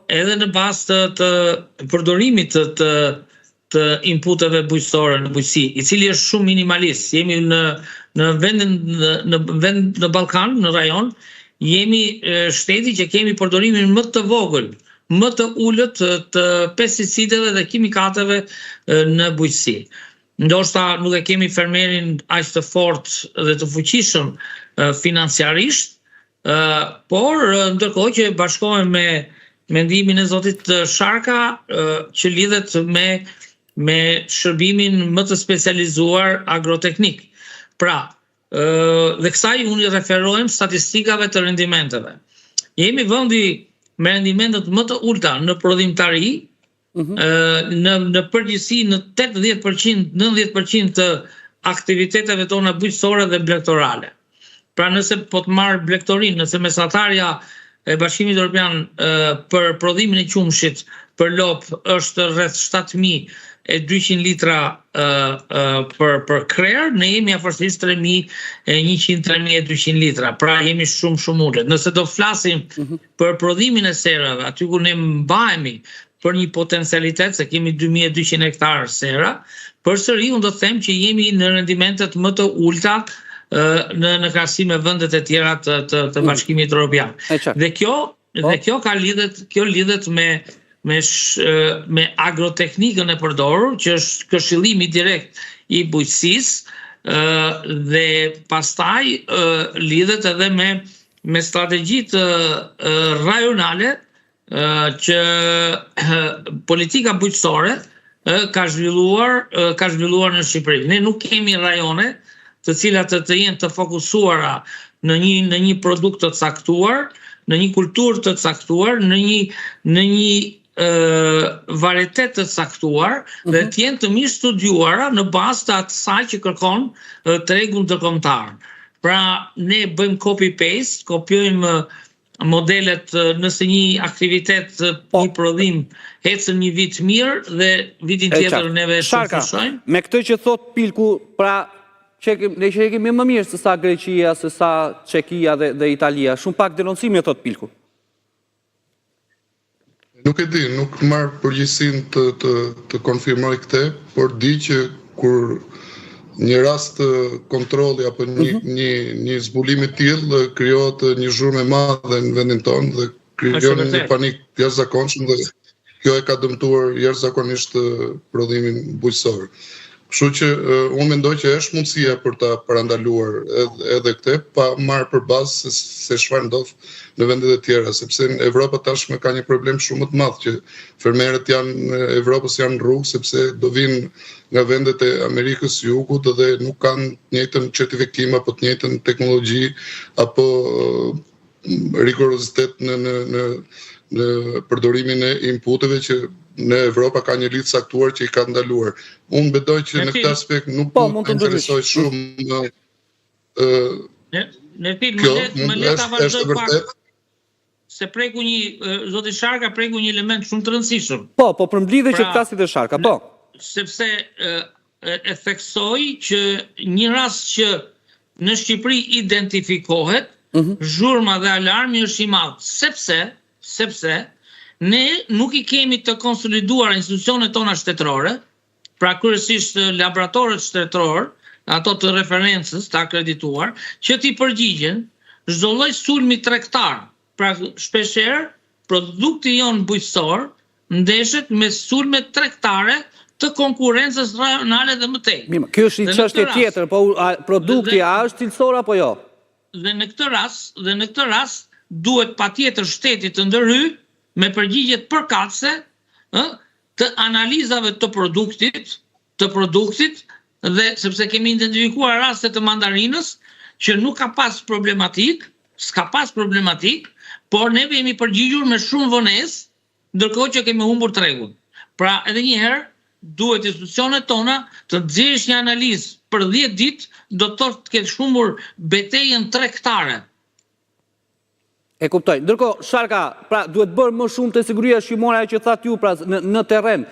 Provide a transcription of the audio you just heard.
edhe në bazë të përdorimit të inputeve bujqësore në bujqësi, i cili është shumë minimalist. Jemi në vend në Ballkan, në rajon, jemi shteti që kemi përdorimin më të vogël, më të ulët të pesticideve dhe kimikateve në bujqësi. Ndoshta nuk e kemi fermerin aq të fortë dhe të fuqishëm financiarisht, por ndërkohë që bashkohem me mendimin e zotit Sharka që lidhet me shërbimin më të specializuar agroteknik. Pra, dhe kësaj unë referohem statistikave të rendimenteve. Jemi vendi me rendimentet më të ulta në prodhimtari, në përgjithësi në 80%, 90% të aktiviteteve tona bujqësore dhe blegtorale. Pra nëse po të marrë blegtorin, nëse mesatarja e Bashkimit Evropian për prodhimin e qumshit për lop është rreth 7.200 litra për krerë, ne jemi afërsisht 3.100-3.200 litra, pra jemi shumë ulët. Nëse do flasim për prodhimin e serave, aty ku ne mbahemi për një potencialitet, se kemi 2.200 hektarë sera, përsëri unë do të them që jemi në rendimentet më të ulta në krahasim me vendet e tjera të Bashkimit Evropian. Dhe kjo lidhet me agroteknikën e përdorur, që është këshillimi direkt i bujqësisë, dhe pastaj lidhet edhe me strategjitë rajonale që politika bujqësore ka zhvilluar në Shqipëri. Ne nuk kemi rajone të cilat të jenë të fokusuara në një produkt të caktuar, në një kulturë të caktuar, në një varietet të caktuar dhe të jenë të mirë studiuara në bazë të asaj që kërkon tregu ndërkombëtar. Pra ne bëjmë copy-paste, kopjojmë modelet nëse një aktivitet, një prodhim ecën një vit mirë dhe vitin tjetër neve shufishojmë. Me këtë që thot Pilku, pra ne që e kemi më mirë se sa Greqia, se sa Çekia dhe Italia, shumë pak denoncimi e thot Pilku. Nuk e di, nuk marr përgjegjësinë të konfirmoj këtë, por di që kur një rast kontrolli apo një zbulim i tillë krijohet një zhurmë e madhe në vendin tonë dhe krijon një panik jashtëzakonshëm dhe kjo e ka dëmtuar jashtëzakonisht prodhimin bujqësor. Kështu që unë mendoj që është mundësia për ta parandaluar edhe këtë, pa marrë për bazë se çfarë ndodh në vendet e tjera, sepse Evropa tashmë ka një problem shumë më të madh që fermerët e Evropës janë në rrugë sepse do vinë nga vendet e Amerikës së Jugut dhe nuk kanë të njëjtën certifikim apo të njëjtën teknologji apo rigorozitet në përdorimin e inputeve që në Evropa ka një lidhje saktuar që i ka ndaluar. Unë besoj që në këtë aspekt nuk më interesoj shumë është vërtet. Se preku zoti Sharka preku një element shumë të rëndësishëm. Po përmbledhje që flasit e Sharka, po. Sepse e theksoj që një rast që në Shqipëri identifikohet, zhurma dhe alarmi është i madh, sepse ne nuk i kemi të konsoliduar institucionet tona shtetërore, pra kryesisht laboratorët shtetëror, ato të referencës, të akredituar, që t'i përgjigjen çdo lloj sulmi tregtar. Pra shpeshherë produkti jon bujqësor ndeshet me sulme tregtare të konkurrencës rajonale dhe mëtej. Kjo është një çështje tjetër, po produkti a është cilësor apo jo? Dhe në këtë rast duhet patjetër shteti të ndërhyjë me përgjigjet përkatëse të analizave të produktit dhe sepse kemi identifikuar raste të mandarinës që nuk ka pas problematik, s'ka pas problematik, por neve jemi përgjigjur me shumë vonesë, ndërkohë që kemi humbur tregun. Pra edhe një herë duhet institucionet tona të nxjerrësh një analizë për 10 ditë, do të thotë të ketë humbur betejën tregtare. E kuptoj. Ndërkohë, Sharka, pra duhet bërë më shumë të siguria shqimore që thatë ju pra në terren.